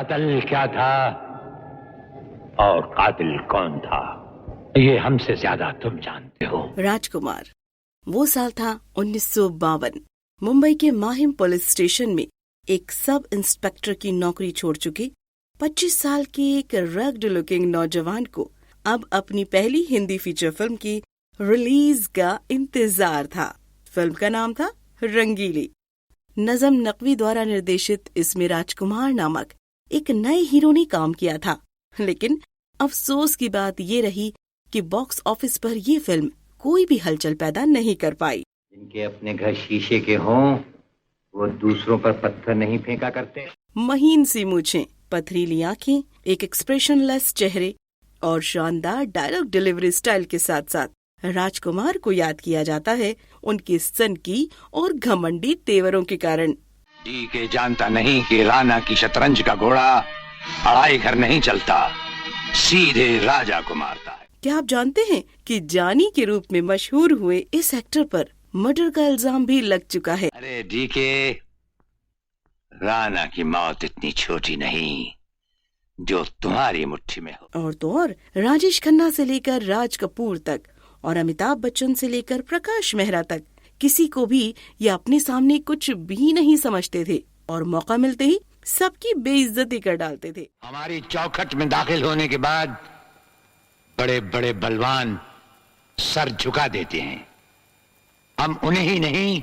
कत्ल क्या था और कातिल कौन था, ये हमसे ज्यादा तुम जानते हो। राजकुमार। वो साल था 1952। मुंबई के माहिम पुलिस स्टेशन में एक सब इंस्पेक्टर की नौकरी छोड़ चुके 25 साल के एक रग्ड लुकिंग नौजवान को अब अपनी पहली हिंदी फीचर फिल्म की रिलीज का इंतजार था। फिल्म का नाम था रंगीली। नजम नकवी द्वारा निर्देशित इसमें राजकुमार नामक एक नए हीरो ने काम किया था, लेकिन अफसोस की बात ये रही कि बॉक्स ऑफिस पर ये फिल्म कोई भी हलचल पैदा नहीं कर पाई। जिनके अपने घर शीशे के हों, वो दूसरों पर पत्थर नहीं फेंका करते। महीन सी मूछें, पथरीली आंखें, एक एक्सप्रेशनलेस चेहरे और शानदार डायलॉग डिलीवरी स्टाइल के साथ साथ राजकुमार को याद किया जाता है उनके सनकी और घमंडी तेवरों के कारण। के जानता नहीं कि राणा की शतरंज का घोड़ा अड़ाई घर नहीं चलता, सीधे राजा को मारता है। क्या आप जानते हैं कि जानी के रूप में मशहूर हुए इस एक्टर पर मर्डर का इल्जाम भी लग चुका है। अरे डीके, राणा की मौत इतनी छोटी नहीं जो तुम्हारी मुट्ठी में हो। और तो और राजेश खन्ना से लेकर राज कपूर तक और अमिताभ बच्चन से लेकर प्रकाश मेहरा तक किसी को भी ये अपने सामने कुछ भी नहीं समझते थे और मौका मिलते ही सबकी बेइज्जती कर डालते थे। हमारी चौखट में दाखिल होने के बाद बड़े बड़े बलवान सर झुका देते हैं। हम उन्हें ही नहीं,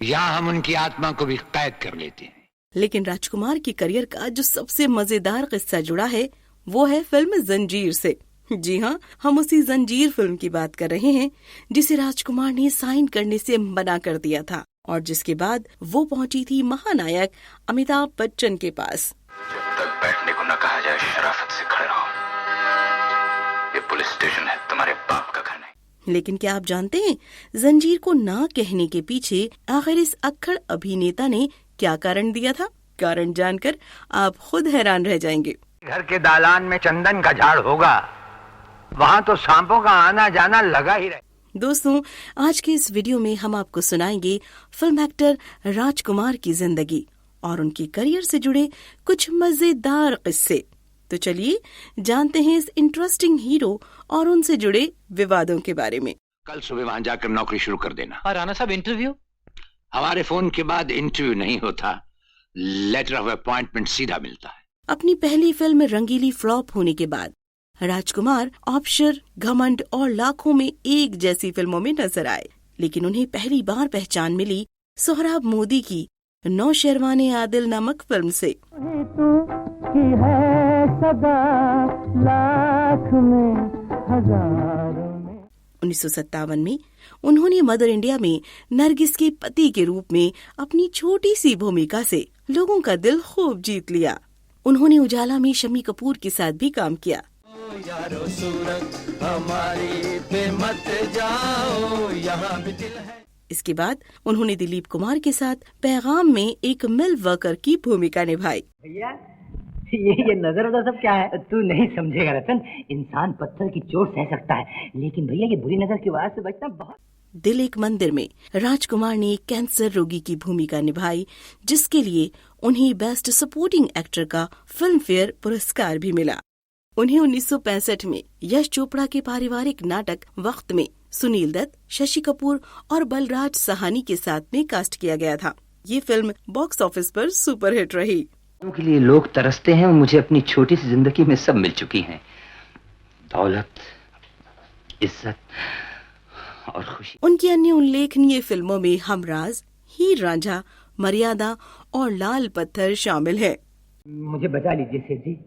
यहाँ हम उनकी आत्मा को भी कैद कर लेते हैं। लेकिन राजकुमार की करियर का जो सबसे मजेदार किस्सा जुड़ा है वो है फिल्म जंजीर से। जी हाँ, हम उसी जंजीर फिल्म की बात कर रहे हैं जिसे राजकुमार ने साइन करने से मना कर दिया था और जिसके बाद वो पहुंची थी महानायक अमिताभ बच्चन के पास। जब तक बैठने को न कहा जाए शराफत से खड़े रहो। ये पुलिस स्टेशन है, तुम्हारे बाप का घर नहीं। लेकिन क्या आप जानते हैं जंजीर को ना कहने के पीछे आखिर इस अक्खड़ अभिनेता ने क्या कारण दिया था? कारण जानकर आप खुद हैरान रह जाएंगे। घर के दालान में चंदन का झाड़ होगा, वहाँ तो सांपों का आना जाना लगा ही रहे। दोस्तों, आज के इस वीडियो में हम आपको सुनाएंगे फिल्म एक्टर राजकुमार की जिंदगी और उनके करियर से जुड़े कुछ मजेदार किस्से। तो चलिए जानते हैं इस इंटरेस्टिंग हीरो और उनसे जुड़े विवादों के बारे में। कल सुबह वहाँ जाकर नौकरी शुरू कर देना। और राणा साहब इंटरव्यू? हमारे फोन के बाद इंटरव्यू नहीं होता, लेटर ऑफ अपॉइंटमेंट सीधा मिलता है। अपनी पहली फिल्म रंगीली फ्लॉप होने के बाद राजकुमार ऑप्शर, घमंड और लाखों में एक जैसी फिल्मों में नजर आए, लेकिन उन्हें पहली बार पहचान मिली सोहराब मोदी की नौशेरवाने आदिल नामक फिल्म से। है सदा लाख में हजारों में। 1957 में उन्होंने मदर इंडिया में नरगिस के पति के रूप में अपनी छोटी सी भूमिका से लोगों का दिल खूब जीत लिया। उन्होंने उजाला में शम्मी कपूर के साथ भी काम किया। यारो सूरत हमारी पे मत जाओ, यहाँ भी दिल है। इसके बाद उन्होंने दिलीप कुमार के साथ पैगाम में एक मिल वर्कर की भूमिका निभाई। भैया ये नजर उधर सब क्या है? तू नहीं समझेगा रतन, इंसान पत्थर की चोट सह सकता है, लेकिन भैया ये बुरी नजर की आवाज से बचना बहुत। दिल एक मंदिर में राजकुमार ने कैंसर रोगी की भूमिका निभाई, जिसके लिए उन्हें बेस्ट सपोर्टिंग एक्टर का फिल्म फेयर पुरस्कार भी मिला। उन्हें 1965 में यश चोपड़ा के पारिवारिक नाटक वक्त में सुनील दत्त, शशि कपूर और बलराज सहानी के साथ में कास्ट किया गया था। ये फिल्म बॉक्स ऑफिस पर सुपरहिट रही। के लिए लोग तरसते हैं और मुझे अपनी छोटी सी जिंदगी में सब मिल चुकी हैं, दौलत, इज्जत और खुशी। उनकी अन्य उल्लेखनीय फिल्मों में हमराज, हीर रांझा, मर्यादा और लाल पत्थर शामिल है। मुझे बचा लीजिए सेठ जी,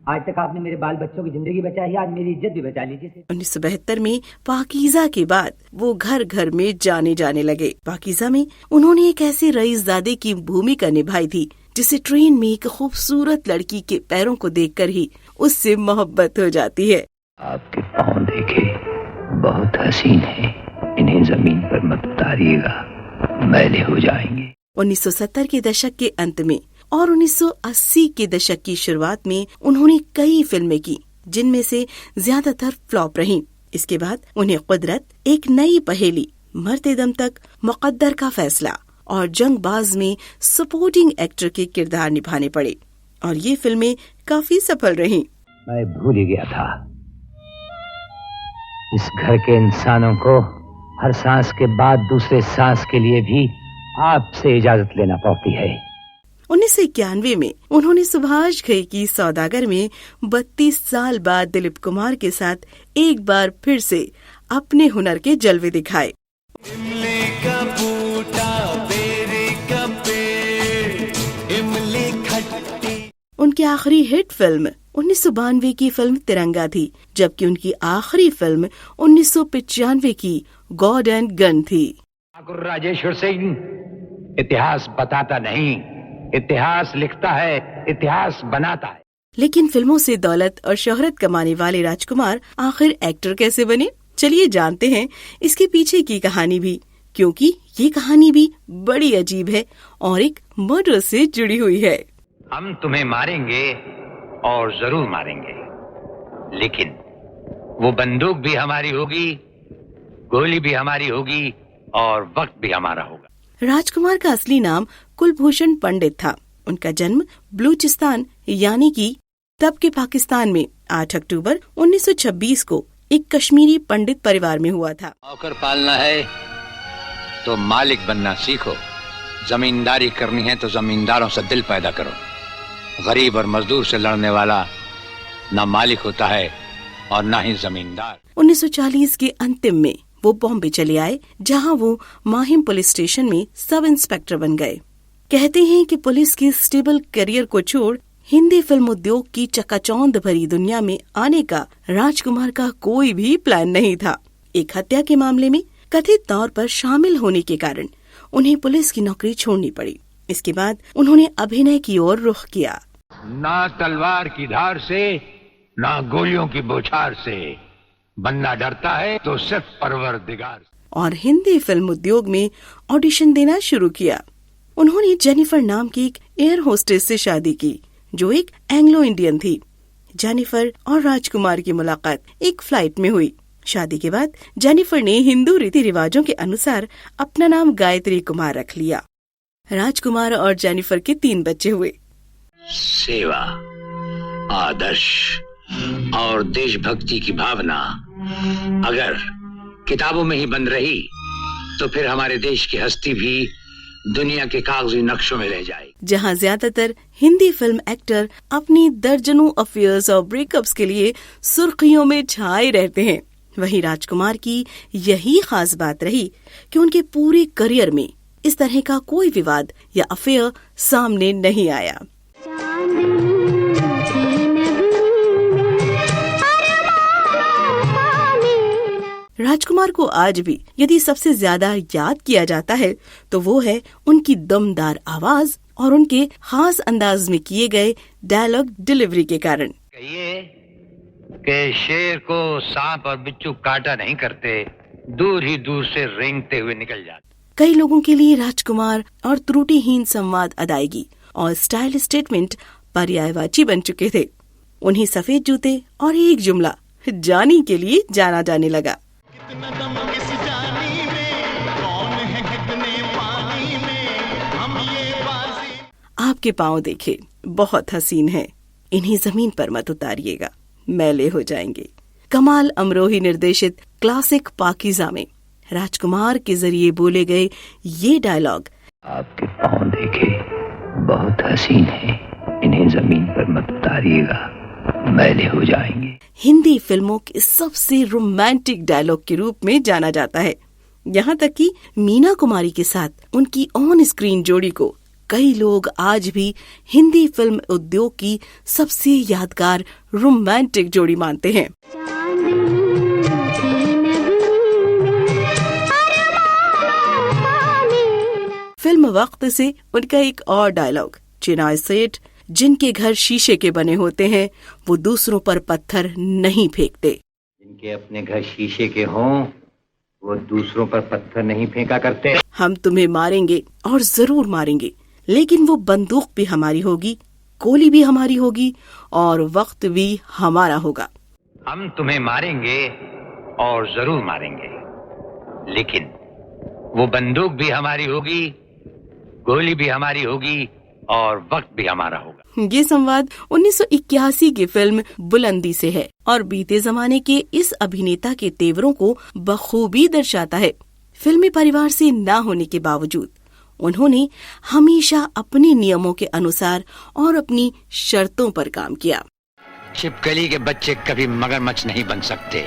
आज तक आपने मेरे बाल बच्चों की जिंदगी बचाई, आज मेरी इज्जत भी बचा लीजिए। 1972 में पाकीज़ा के बाद वो घर घर में जाने लगे। पाकीज़ा में उन्होंने एक ऐसे रईसजादे की भूमिका निभाई थी जिसे ट्रेन में एक खूबसूरत लड़की के पैरों को देखकर ही उससे मोहब्बत हो जाती है। आपके पाँव देखे बहुत हसीन है, इन्हें जमीन पर मत उतारिएगा, मैले हो जाएंगे। 1970 के दशक के अंत में और 1980 के दशक की शुरुआत में उन्होंने कई फिल्में की, जिनमें से ज्यादातर फ्लॉप रहीं। इसके बाद उन्हें कुदरत, एक नई पहेली, मरते दम तक, मुकद्दर का फैसला और जंगबाज में सपोर्टिंग एक्टर के किरदार निभाने पड़े। और ये फिल्में काफी सफल रहीं। मैं भूल ही गया था, इस घर के इंसानों को हर सांस के बाद दूसरे सांस के लिए भी आपसे इजाजत लेना पड़ती है। 1991 में उन्होंने सुभाष घई की सौदागर में 32 साल बाद दिलीप कुमार के साथ एक बार फिर से अपने हुनर के जलवे दिखाए। इमली का बूटा, बेरी का पेड़, इमली खट्टी। उनकी आखिरी हिट फिल्म 1992 की फिल्म तिरंगा थी, जबकि उनकी आखिरी फिल्म 1995 की गॉड एंड गन थी। ठाकुर राजेश्वर सिंह इतिहास बताता नहीं, इतिहास लिखता है, इतिहास बनाता है। लेकिन फिल्मों से दौलत और शोहरत कमाने वाले राजकुमार आखिर एक्टर कैसे बने? चलिए जानते हैं इसके पीछे की कहानी भी, क्योंकि ये कहानी भी बड़ी अजीब है और एक मर्डर से जुड़ी हुई है। हम तुम्हें मारेंगे और जरूर मारेंगे, लेकिन वो बंदूक भी हमारी होगी, गोली भी हमारी होगी और वक्त भी हमारा होगा। राजकुमार का असली नाम कुलभूषण पंडित था। उनका जन्म बलूचिस्तान यानी कि तब के पाकिस्तान में 8 अक्टूबर 1926 को एक कश्मीरी पंडित परिवार में हुआ था। नौकर पालना है तो मालिक बनना सीखो, जमींदारी करनी है तो जमींदारों से दिल पैदा करो। गरीब और मजदूर से लड़ने वाला ना मालिक होता है और ना ही जमींदार। 1940 के अंतिम में वो बॉम्बे चले आए, जहां वो माहिम पुलिस स्टेशन में सब इंस्पेक्टर बन गए। कहते हैं कि पुलिस के स्टेबल करियर को छोड़ हिंदी फिल्म उद्योग की चकाचौंध भरी दुनिया में आने का राजकुमार का कोई भी प्लान नहीं था। एक हत्या के मामले में कथित तौर पर शामिल होने के कारण उन्हें पुलिस की नौकरी छोड़नी पड़ी। इसके बाद उन्होंने अभिनय की ओर रुख किया। ना तलवार की धार से, ना गोलियों की बौछार से, बनना डरता है तो सिर्फ परवरदिगार। और हिंदी फिल्म उद्योग में ऑडिशन देना शुरू किया। उन्होंने जेनिफर नाम की एक एयर होस्टेस से शादी की, जो एक एंग्लो इंडियन थी। जेनिफर और राजकुमार की मुलाकात एक फ्लाइट में हुई। शादी के बाद जेनिफर ने हिंदू रीति रिवाजों के अनुसार अपना नाम गायत्री कुमार रख लिया। राजकुमार और जेनिफर के 3 बच्चे हुए। सेवा, आदर्श और देशभक्ति की भावना अगर किताबों में ही बंद रही तो फिर हमारे देश की हस्ती भी दुनिया के कागजी नक्शों में रह जाएगी। जहां ज्यादातर हिंदी फिल्म एक्टर अपनी दर्जनों अफेयर्स और ब्रेकअप्स के लिए सुर्खियों में छाए रहते हैं, वहीं राजकुमार की यही खास बात रही कि उनके पूरे करियर में इस तरह का कोई विवाद या अफेयर सामने नहीं आया। राजकुमार को आज भी यदि सबसे ज्यादा याद किया जाता है तो वो है उनकी दमदार आवाज और उनके खास अंदाज में किए गए डायलॉग डिलीवरी के कारण। कहिए कि शेर को सांप और बिच्छू काटा नहीं करते, दूर ही दूर से रेंगते हुए निकल जाते। कई लोगों के लिए राजकुमार और त्रुटिहीन संवाद अदायगी और स्टाइल स्टेटमेंट पर्यायवाची बन चुके थे। उन्हें सफेद जूते और एक जुमला जानी के लिए जाना जाने लगा। आपके पाँव देखे बहुत हसीन हैं, इन्हें जमीन पर मत उतारिएगा, मैले हो जाएंगे। कमाल अमरोही निर्देशित क्लासिक पाकीज़ा में राजकुमार के जरिए बोले गए ये डायलॉग, आपके पाँव देखे बहुत हसीन है, इन्हें जमीन पर मत उतारिएगा, मैले हो जाएंगे, हिंदी फिल्मों के सबसे रोमांटिक डायलॉग के रूप में जाना जाता है। यहाँ तक कि मीना कुमारी के साथ उनकी ऑन स्क्रीन जोड़ी को कई लोग आज भी हिंदी फिल्म उद्योग की सबसे यादगार रोमांटिक जोड़ी मानते हैं। फिल्म वक्त से उनका एक और डायलॉग, चिनाई सेठ जिनके घर शीशे के बने होते हैं वो दूसरों पर पत्थर नहीं फेंकते। जिनके अपने घर शीशे के हों वो दूसरों पर पत्थर नहीं फेंका करते। हम तुम्हें मारेंगे और जरूर मारेंगे, लेकिन वो बंदूक भी हमारी होगी, गोली भी हमारी होगी और वक्त भी हमारा होगा। हम तुम्हें मारेंगे और जरूर मारेंगे, लेकिन वो बंदूक भी हमारी होगी, गोली भी हमारी होगी और वक्त भी हमारा होगा। ये संवाद 1981 की फिल्म बुलंदी से है और बीते जमाने के इस अभिनेता के तेवरों को बखूबी दर्शाता है। फिल्मी परिवार से न होने के बावजूद उन्होंने हमेशा अपने नियमों के अनुसार और अपनी शर्तों पर काम किया। छिपकली के बच्चे कभी मगरमच्छ नहीं बन सकते,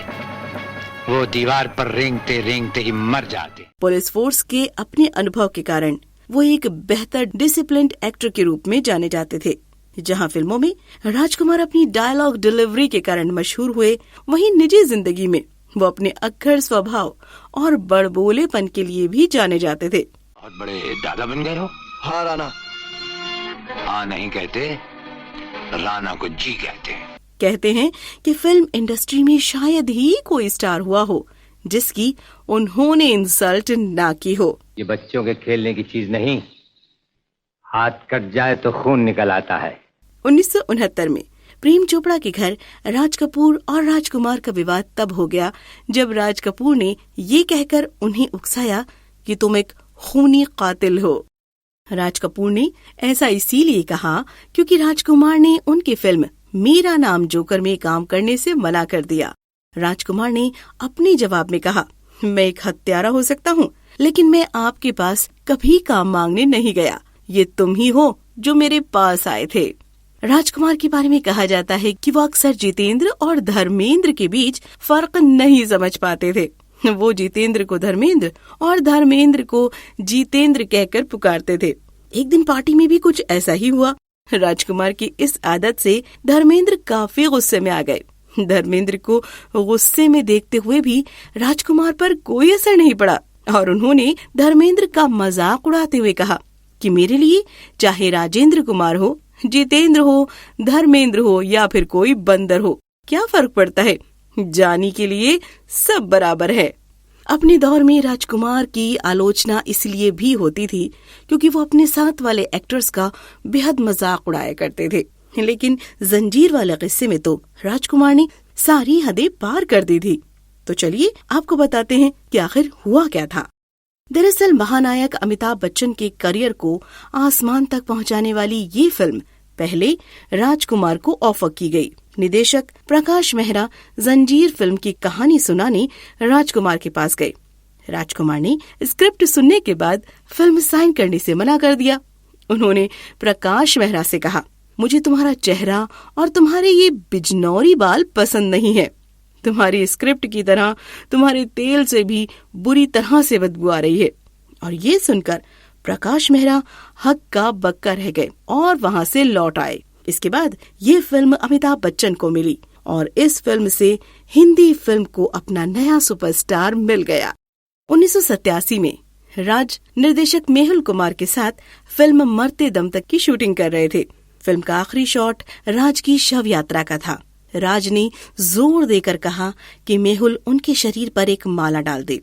वो दीवार पर रेंगते रेंगते ही मर जाते। पुलिस फोर्स के अपने अनुभव के कारण वो एक बेहतर डिसिप्लिन्ड एक्टर के रूप में जाने जाते थे। जहां फिल्मों में राजकुमार अपनी डायलॉग डिलीवरी के कारण मशहूर हुए, वहीं निजी जिंदगी में वो अपने अक्खर स्वभाव और बड़बोलेपन के लिए भी जाने जाते थे। बहुत बड़े दादा बन गए हो। हाँ राणा। हाँ नहीं कहते, राणा को जी कहते हैं। कहते हैं कि फिल्म इंडस्ट्री में शायद ही कोई स्टार हुआ हो जिसकी उन्होंने इंसल्ट ना की हो। ये बच्चों के खेलने की चीज नहीं, हाथ कट जाए तो खून निकल आता है। 1969 में प्रेम चोपड़ा के घर राज कपूर और राजकुमार का विवाद तब हो गया जब राज कपूर ने ये कहकर उन्हें उकसाया कि तुम एक खूनी कातिल हो। राज कपूर ने ऐसा इसीलिए कहा क्योंकि राजकुमार ने उनकी फिल्म मेरा नाम जोकर में काम करने से मना कर दिया। राजकुमार ने अपने जवाब में कहा, मैं एक हत्यारा हो सकता हूँ, लेकिन मैं आपके पास कभी काम मांगने नहीं गया। ये तुम ही हो जो मेरे पास आए थे। राजकुमार के बारे में कहा जाता है कि वो अक्सर जितेंद्र और धर्मेंद्र के बीच फर्क नहीं समझ पाते थे। वो जितेंद्र को धर्मेंद्र और धर्मेंद्र को जितेंद्र कहकर पुकारते थे। एक दिन पार्टी में भी कुछ ऐसा ही हुआ। राजकुमार की इस आदत से धर्मेंद्र काफी गुस्से में आ गए। धर्मेंद्र को गुस्से में देखते हुए भी राजकुमार पर कोई असर नहीं पड़ा और उन्होंने धर्मेंद्र का मजाक उड़ाते हुए कहा कि मेरे लिए चाहे राजेंद्र कुमार हो, जितेंद्र हो, धर्मेंद्र हो या फिर कोई बंदर हो, क्या फर्क पड़ता है, जानी के लिए सब बराबर है। अपने दौर में राजकुमार की आलोचना इसलिए भी होती थी क्योंकि वो अपने साथ वाले एक्टर्स का बेहद मजाक उड़ाया करते थे। लेकिन जंजीर वाले किस्से में तो राजकुमार ने सारी हदें पार कर दी थी। तो चलिए आपको बताते हैं कि आखिर हुआ क्या था। दरअसल महानायक अमिताभ बच्चन के करियर को आसमान तक पहुंचाने वाली ये फिल्म पहले राजकुमार को ऑफर की गई। निदेशक प्रकाश मेहरा जंजीर फिल्म की कहानी सुनाने राजकुमार के पास गए। राजकुमार ने स्क्रिप्ट सुनने के बाद फिल्म साइन करने से मना कर दिया। उन्होंने प्रकाश मेहरा से कहा, मुझे तुम्हारा चेहरा और तुम्हारे ये बिजनौरी बाल पसंद नहीं है। तुम्हारी स्क्रिप्ट की तरह तुम्हारे तेल से भी बुरी तरह से बदबू आ रही है। और ये सुनकर प्रकाश मेहरा हक्का बक्का रह गए और वहाँ से लौट आए। इसके बाद ये फिल्म अमिताभ बच्चन को मिली और इस फिल्म से हिंदी फिल्म को अपना नया सुपरस्टार मिल गया। 1987 में राज निर्देशक मेहुल कुमार के साथ फिल्म मरते दम तक की शूटिंग कर रहे थे। फिल्म का आखिरी शॉट राज की शव यात्रा का था। राज ने जोर देकर कहा कि मेहुल उनके शरीर पर एक माला डाल दे।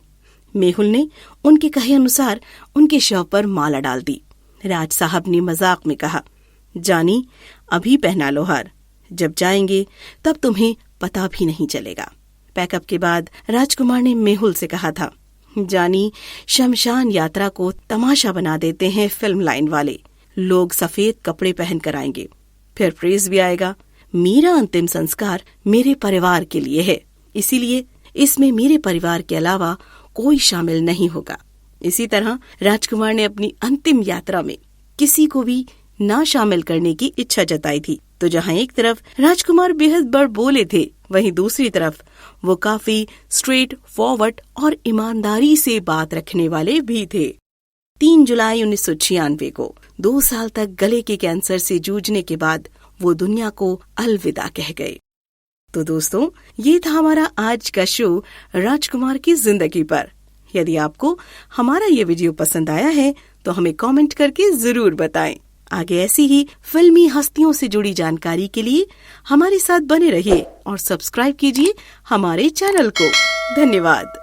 मेहुल ने उनके कहे अनुसार उनके शव पर माला डाल दी। राज साहब ने मजाक में कहा, जानी अभी पहना लो हार, जब जाएंगे तब तुम्हें पता भी नहीं चलेगा। पैकअप के बाद राजकुमार ने मेहुल से कहा था, जानी शमशान यात्रा को तमाशा बना देते हैं फिल्म लाइन वाले। लोग सफेद कपड़े पहन कर आएंगे, फिर प्रेस भी आएगा। मेरा अंतिम संस्कार मेरे परिवार के लिए है, इसीलिए इसमें मेरे परिवार के अलावा कोई शामिल नहीं होगा। इसी तरह राजकुमार ने अपनी अंतिम यात्रा में किसी को भी ना शामिल करने की इच्छा जताई थी। तो जहाँ एक तरफ राजकुमार बेहद बड़बोले थे, वहीं दूसरी तरफ वो काफी स्ट्रेट फॉरवर्ड और ईमानदारी से बात रखने वाले भी थे। 3 जुलाई 1996 को 2 साल तक गले के कैंसर से जूझने के बाद वो दुनिया को अलविदा कह गए। तो दोस्तों, ये था हमारा आज का शो राजकुमार की जिंदगी पर। यदि आपको हमारा ये वीडियो पसंद आया है तो हमें कमेंट करके जरूर बताएं। आगे ऐसी ही फिल्मी हस्तियों से जुड़ी जानकारी के लिए हमारे साथ बने रहिए और सब्सक्राइब कीजिए हमारे चैनल को। धन्यवाद।